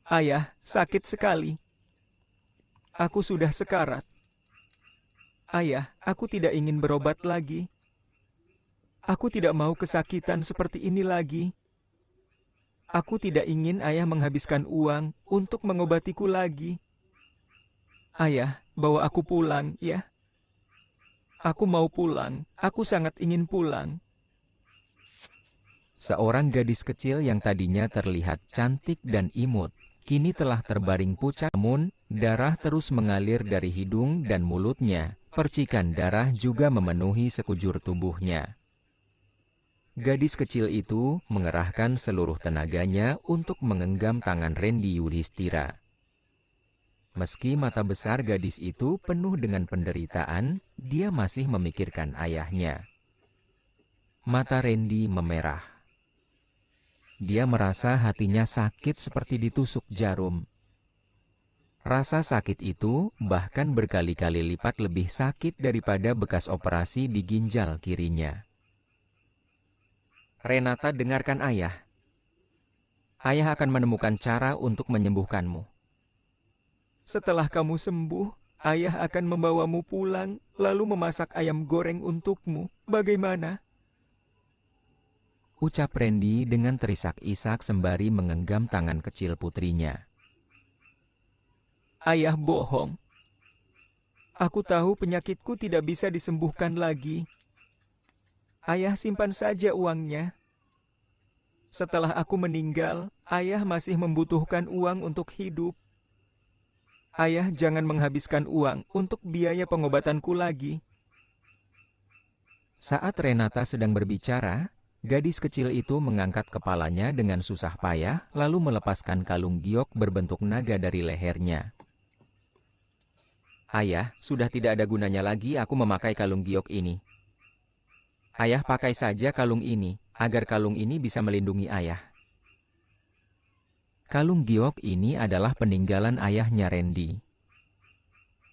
Ayah, sakit sekali. Aku sudah sekarat. Ayah, aku tidak ingin berobat lagi. Aku tidak mau kesakitan seperti ini lagi. Aku tidak ingin ayah menghabiskan uang untuk mengobatiku lagi. Ayah, bawa aku pulang, ya. Aku mau pulang. Aku sangat ingin pulang. Seorang gadis kecil yang tadinya terlihat cantik dan imut, kini telah terbaring pucat, namun darah terus mengalir dari hidung dan mulutnya. Percikan darah juga memenuhi sekujur tubuhnya. Gadis kecil itu mengerahkan seluruh tenaganya untuk menggenggam tangan Randy Yudhistira. Meski mata besar gadis itu penuh dengan penderitaan, dia masih memikirkan ayahnya. Mata Randy memerah. Dia merasa hatinya sakit seperti ditusuk jarum. Rasa sakit itu bahkan berkali-kali lipat lebih sakit daripada bekas operasi di ginjal kirinya. Renata, dengarkan ayah. Ayah akan menemukan cara untuk menyembuhkanmu. Setelah kamu sembuh, ayah akan membawamu pulang, lalu memasak ayam goreng untukmu. Bagaimana? Ucap Randy dengan terisak-isak sembari menggenggam tangan kecil putrinya. Ayah bohong. Aku tahu penyakitku tidak bisa disembuhkan lagi. Ayah simpan saja uangnya. Setelah aku meninggal, ayah masih membutuhkan uang untuk hidup. Ayah jangan menghabiskan uang untuk biaya pengobatanku lagi. Saat Renata sedang berbicara, gadis kecil itu mengangkat kepalanya dengan susah payah, lalu melepaskan kalung giok berbentuk naga dari lehernya. Ayah, sudah tidak ada gunanya lagi aku memakai kalung giok ini. Ayah pakai saja kalung ini, agar kalung ini bisa melindungi ayah. Kalung giok ini adalah peninggalan ayahnya Randy.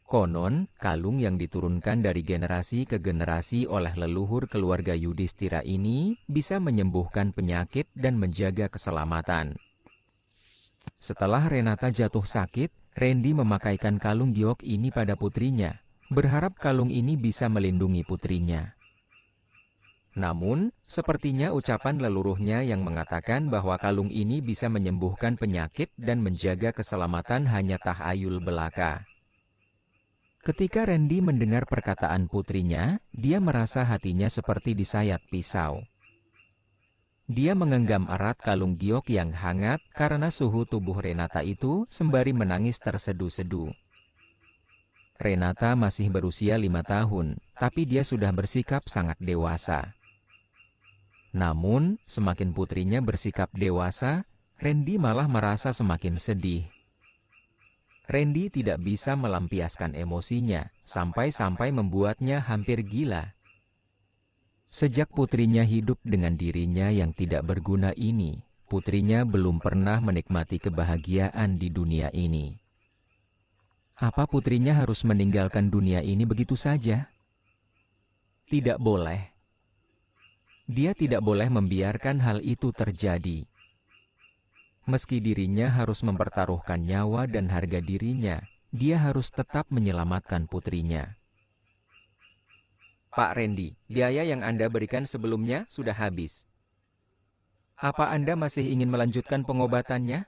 Konon, kalung yang diturunkan dari generasi ke generasi oleh leluhur keluarga Yudhistira ini bisa menyembuhkan penyakit dan menjaga keselamatan. Setelah Renata jatuh sakit, Randy memakaikan kalung giok ini pada putrinya, berharap kalung ini bisa melindungi putrinya. Namun, sepertinya ucapan leluhurnya yang mengatakan bahwa kalung ini bisa menyembuhkan penyakit dan menjaga keselamatan hanya tahayul belaka. Ketika Randy mendengar perkataan putrinya, dia merasa hatinya seperti disayat pisau. Dia mengenggam erat kalung giok yang hangat karena suhu tubuh Renata itu sembari menangis terseduh-seduh. Renata masih berusia 5 tahun, tapi dia sudah bersikap sangat dewasa. Namun, semakin putrinya bersikap dewasa, Randy malah merasa semakin sedih. Randy tidak bisa melampiaskan emosinya, sampai-sampai membuatnya hampir gila. Sejak putrinya hidup dengan dirinya yang tidak berguna ini, putrinya belum pernah menikmati kebahagiaan di dunia ini. Apa putrinya harus meninggalkan dunia ini begitu saja? Tidak boleh. Dia tidak boleh membiarkan hal itu terjadi. Meski dirinya harus mempertaruhkan nyawa dan harga dirinya, dia harus tetap menyelamatkan putrinya. Pak Randy, biaya yang Anda berikan sebelumnya sudah habis. Apa Anda masih ingin melanjutkan pengobatannya?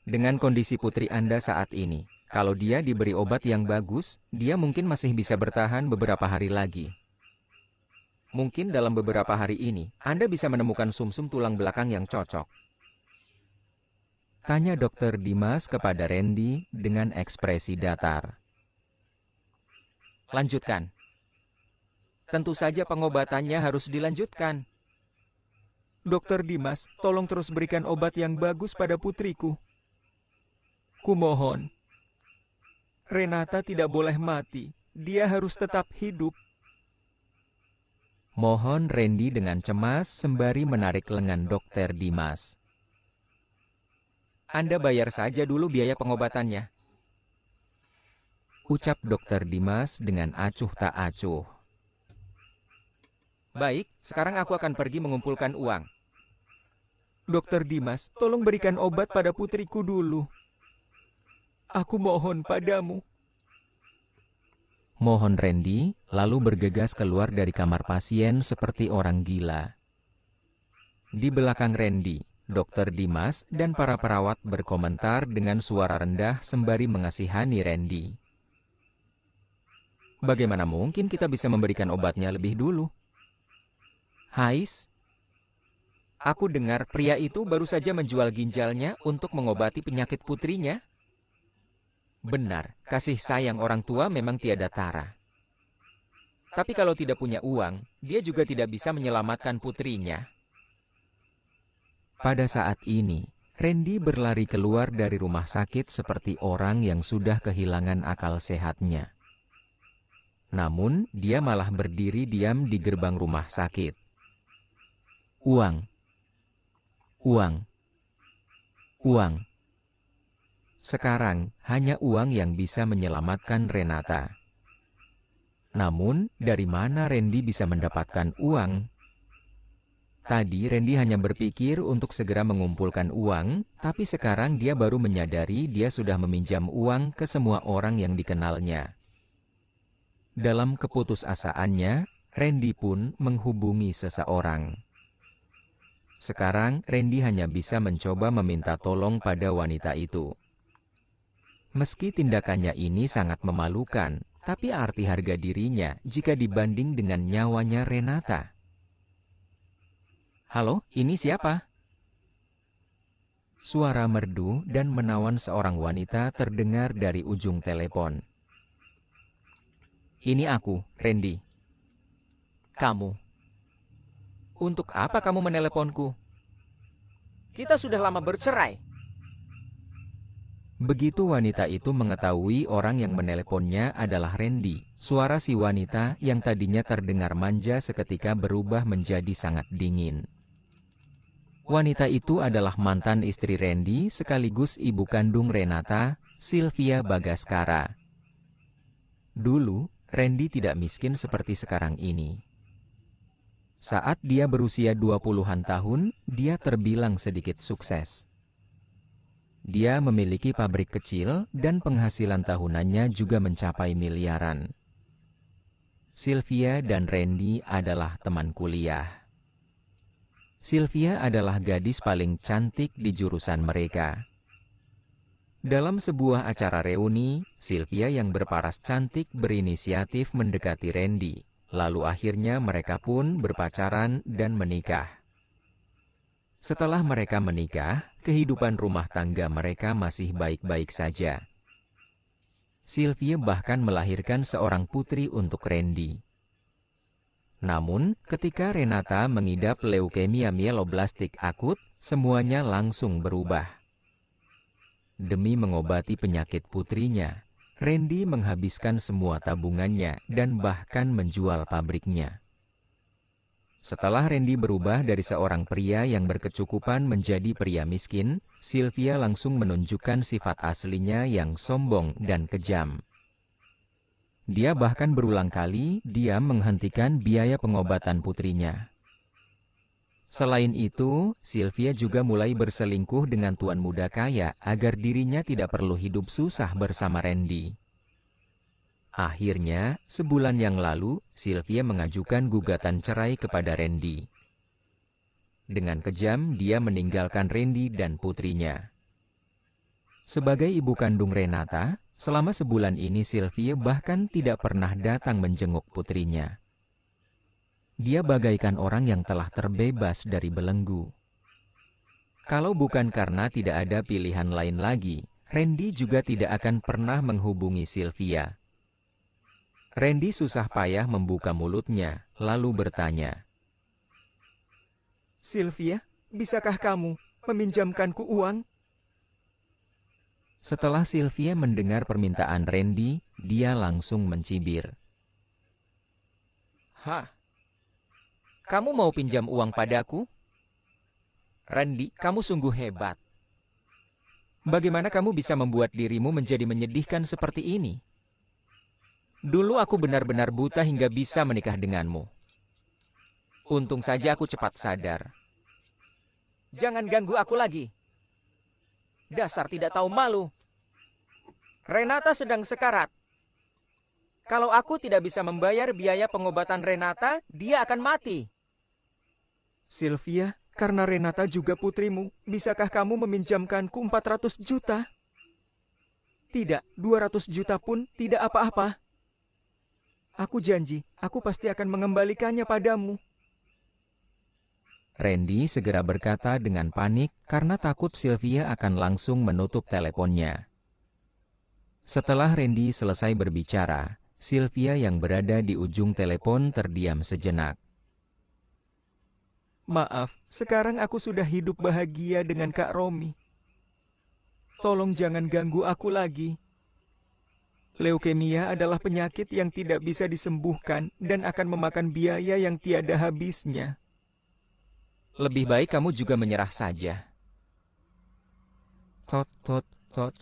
Dengan kondisi putri Anda saat ini, kalau dia diberi obat yang bagus, dia mungkin masih bisa bertahan beberapa hari lagi. Mungkin dalam beberapa hari ini, Anda bisa menemukan sumsum tulang belakang yang cocok. Tanya Dr. Dimas kepada Randy dengan ekspresi datar. Lanjutkan. Tentu saja pengobatannya harus dilanjutkan. Dokter Dimas, tolong terus berikan obat yang bagus pada putriku. Kumohon. Renata tidak boleh mati. Dia harus tetap hidup. Mohon Randy dengan cemas sembari menarik lengan Dr. Dimas. Anda bayar saja dulu biaya pengobatannya. Ucap Dr. Dimas dengan acuh tak acuh. Baik, sekarang aku akan pergi mengumpulkan uang. Dokter Dimas, tolong berikan obat pada putriku dulu. Aku mohon padamu. Mohon Randy, lalu bergegas keluar dari kamar pasien seperti orang gila. Di belakang Randy, Dokter Dimas dan para perawat berkomentar dengan suara rendah sembari mengasihani Randy. Bagaimana mungkin kita bisa memberikan obatnya lebih dulu? Hais, aku dengar pria itu baru saja menjual ginjalnya untuk mengobati penyakit putrinya. Benar, kasih sayang orang tua memang tiada tara. Tapi kalau tidak punya uang, dia juga tidak bisa menyelamatkan putrinya. Pada saat ini, Randy berlari keluar dari rumah sakit seperti orang yang sudah kehilangan akal sehatnya. Namun, dia malah berdiri diam di gerbang rumah sakit. Uang. Uang. Uang. Sekarang, hanya uang yang bisa menyelamatkan Renata. Namun, dari mana Randy bisa mendapatkan uang? Tadi Randy hanya berpikir untuk segera mengumpulkan uang, tapi sekarang dia baru menyadari dia sudah meminjam uang ke semua orang yang dikenalnya. Dalam keputusasaannya, Randy pun menghubungi seseorang. Sekarang, Randy hanya bisa mencoba meminta tolong pada wanita itu. Meski tindakannya ini sangat memalukan, tapi arti harga dirinya jika dibanding dengan nyawanya Renata. Halo, ini siapa? Suara merdu dan menawan seorang wanita terdengar dari ujung telepon. Ini aku, Randy. Kamu. Untuk apa kamu meneleponku? Kita sudah lama bercerai. Begitu wanita itu mengetahui orang yang meneleponnya adalah Randy, suara si wanita yang tadinya terdengar manja seketika berubah menjadi sangat dingin. Wanita itu adalah mantan istri Randy sekaligus ibu kandung Renata, Sylvia Bagaskara. Dulu, Randy tidak miskin seperti sekarang ini. Saat dia berusia 20-an tahun, dia terbilang sedikit sukses. Dia memiliki pabrik kecil dan penghasilan tahunannya juga mencapai miliaran. Sylvia dan Randy adalah teman kuliah. Sylvia adalah gadis paling cantik di jurusan mereka. Dalam sebuah acara reuni, Sylvia yang berparas cantik berinisiatif mendekati Randy. Lalu akhirnya mereka pun berpacaran dan menikah. Setelah mereka menikah, kehidupan rumah tangga mereka masih baik-baik saja. Sylvia bahkan melahirkan seorang putri untuk Randy. Namun, ketika Renata mengidap leukemia mieloblastik akut, semuanya langsung berubah. Demi mengobati penyakit putrinya, Randy menghabiskan semua tabungannya dan bahkan menjual pabriknya. Setelah Randy berubah dari seorang pria yang berkecukupan menjadi pria miskin, Sylvia langsung menunjukkan sifat aslinya yang sombong dan kejam. Dia bahkan berulang kali diam menghentikan biaya pengobatan putrinya. Selain itu, Sylvia juga mulai berselingkuh dengan tuan muda kaya agar dirinya tidak perlu hidup susah bersama Randy. Akhirnya, sebulan yang lalu, Sylvia mengajukan gugatan cerai kepada Randy. Dengan kejam, dia meninggalkan Randy dan putrinya. Sebagai ibu kandung Renata, selama sebulan ini Sylvia bahkan tidak pernah datang menjenguk putrinya. Dia bagaikan orang yang telah terbebas dari belenggu. Kalau bukan karena tidak ada pilihan lain lagi, Randy juga tidak akan pernah menghubungi Sylvia. Randy susah payah membuka mulutnya, lalu bertanya. Sylvia, bisakah kamu meminjamkanku uang? Setelah Sylvia mendengar permintaan Randy, dia langsung mencibir. Hah? Kamu mau pinjam uang padaku? Randy, kamu sungguh hebat. Bagaimana kamu bisa membuat dirimu menjadi menyedihkan seperti ini? Dulu aku benar-benar buta hingga bisa menikah denganmu. Untung saja aku cepat sadar. jangan ganggu aku lagi. Dasar tidak tahu malu. Renata sedang sekarat. Kalau aku tidak bisa membayar biaya pengobatan Renata, dia akan mati. Sylvia, karena Renata juga putrimu, bisakah kamu meminjamkanku 400 juta? Tidak, 200 juta pun tidak apa-apa. Aku janji, aku pasti akan mengembalikannya padamu. Randy segera berkata dengan panik karena takut Sylvia akan langsung menutup teleponnya. Setelah Randy selesai berbicara, Sylvia yang berada di ujung telepon terdiam sejenak. Maaf, sekarang aku sudah hidup bahagia dengan Kak Romi. Tolong jangan ganggu aku lagi. Leukemia adalah penyakit yang tidak bisa disembuhkan dan akan memakan biaya yang tiada habisnya. Lebih baik kamu juga menyerah saja. Tot, tot, tot.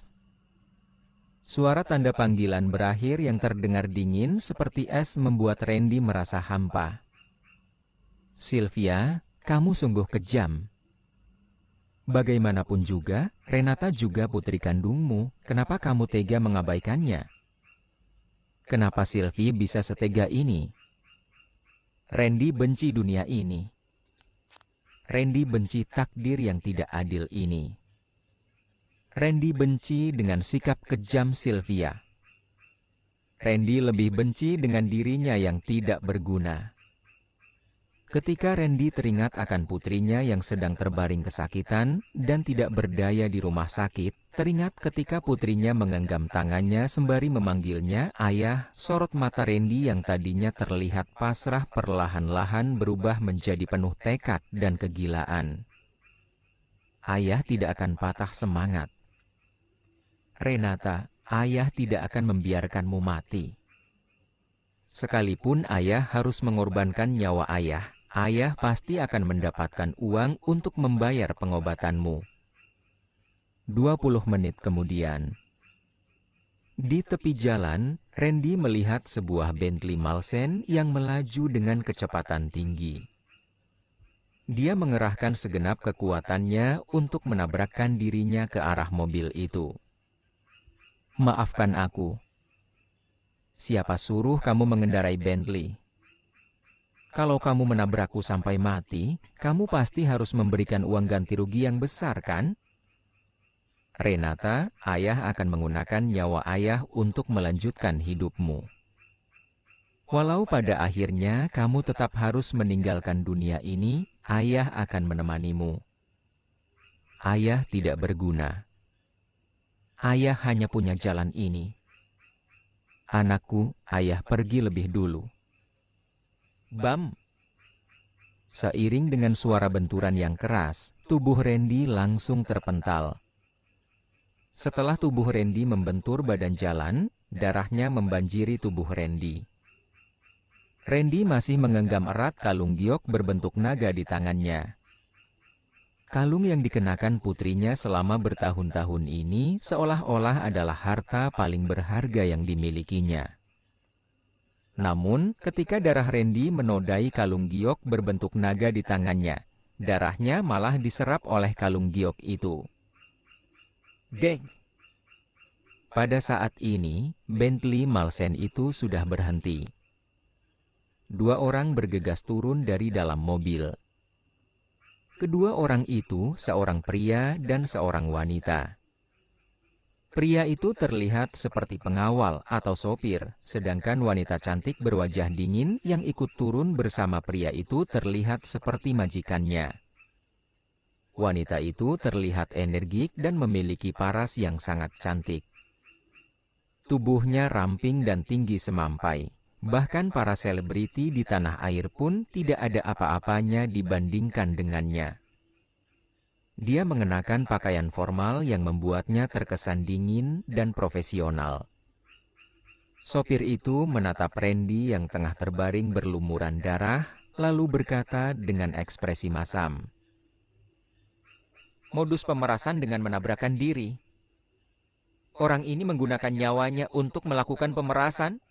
Suara tanda panggilan berakhir yang terdengar dingin seperti es membuat Randy merasa hampa. Sylvia, kamu sungguh kejam. Bagaimanapun juga, Renata juga putri kandungmu. Kenapa kamu tega mengabaikannya? Kenapa Sylvie bisa setega ini? Randy benci dunia ini. Randy benci takdir yang tidak adil ini. Randy benci dengan sikap kejam Sylvia. Randy lebih benci dengan dirinya yang tidak berguna. Ketika Randy teringat akan putrinya yang sedang terbaring kesakitan dan tidak berdaya di rumah sakit, teringat ketika putrinya menggenggam tangannya sembari memanggilnya ayah, sorot mata Randy yang tadinya terlihat pasrah perlahan-lahan berubah menjadi penuh tekad dan kegilaan. Ayah tidak akan patah semangat. Renata, ayah tidak akan membiarkanmu mati. Sekalipun ayah harus mengorbankan nyawa ayah, ayah pasti akan mendapatkan uang untuk membayar pengobatanmu. 20 menit kemudian. Di tepi jalan, Randy melihat sebuah Bentley Malsen yang melaju dengan kecepatan tinggi. Dia mengerahkan segenap kekuatannya untuk menabrakkan dirinya ke arah mobil itu. Maafkan aku. Siapa suruh kamu mengendarai Bentley? Kalau kamu menabrakku sampai mati, kamu pasti harus memberikan uang ganti rugi yang besar, kan? Renata, ayah akan menggunakan nyawa ayah untuk melanjutkan hidupmu. Walau pada akhirnya kamu tetap harus meninggalkan dunia ini, ayah akan menemanimu. Ayah tidak berguna. Ayah hanya punya jalan ini. Anakku, ayah pergi lebih dulu. Bam! Seiring dengan suara benturan yang keras, tubuh Randy langsung terpental. Setelah tubuh Randy membentur badan jalan, darahnya membanjiri tubuh Randy. Randy masih menggenggam erat kalung giok berbentuk naga di tangannya. Kalung yang dikenakan putrinya selama bertahun-tahun ini seolah-olah adalah harta paling berharga yang dimilikinya. Namun, ketika darah Randy menodai kalung giok berbentuk naga di tangannya, darahnya malah diserap oleh kalung giok itu. Deng! Pada saat ini, Bentley Malsen itu sudah berhenti. Dua orang bergegas turun dari dalam mobil. Kedua orang itu seorang pria dan seorang wanita. Pria itu terlihat seperti pengawal atau sopir, sedangkan wanita cantik berwajah dingin yang ikut turun bersama pria itu terlihat seperti majikannya. Wanita itu terlihat energik dan memiliki paras yang sangat cantik. Tubuhnya ramping dan tinggi semampai. Bahkan para selebriti di tanah air pun tidak ada apa-apanya dibandingkan dengannya. Dia mengenakan pakaian formal yang membuatnya terkesan dingin dan profesional. Sopir itu menatap Randy yang tengah terbaring berlumuran darah, lalu berkata dengan ekspresi masam. Modus pemerasan dengan menabrakkan diri. Orang ini menggunakan nyawanya untuk melakukan pemerasan?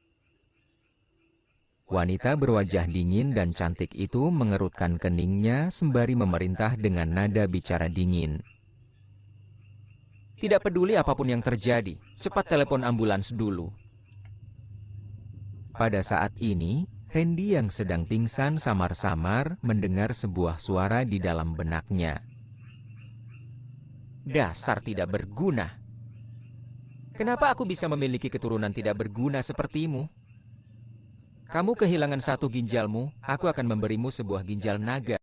Wanita berwajah dingin dan cantik itu mengerutkan keningnya sembari memerintah dengan nada bicara dingin. Tidak peduli apapun yang terjadi, cepat telepon ambulans dulu. Pada saat ini, Randy yang sedang pingsan samar-samar mendengar sebuah suara di dalam benaknya. Dasar tidak berguna. Kenapa aku bisa memiliki keturunan tidak berguna sepertimu? Kamu kehilangan satu ginjalmu, aku akan memberimu sebuah ginjal naga.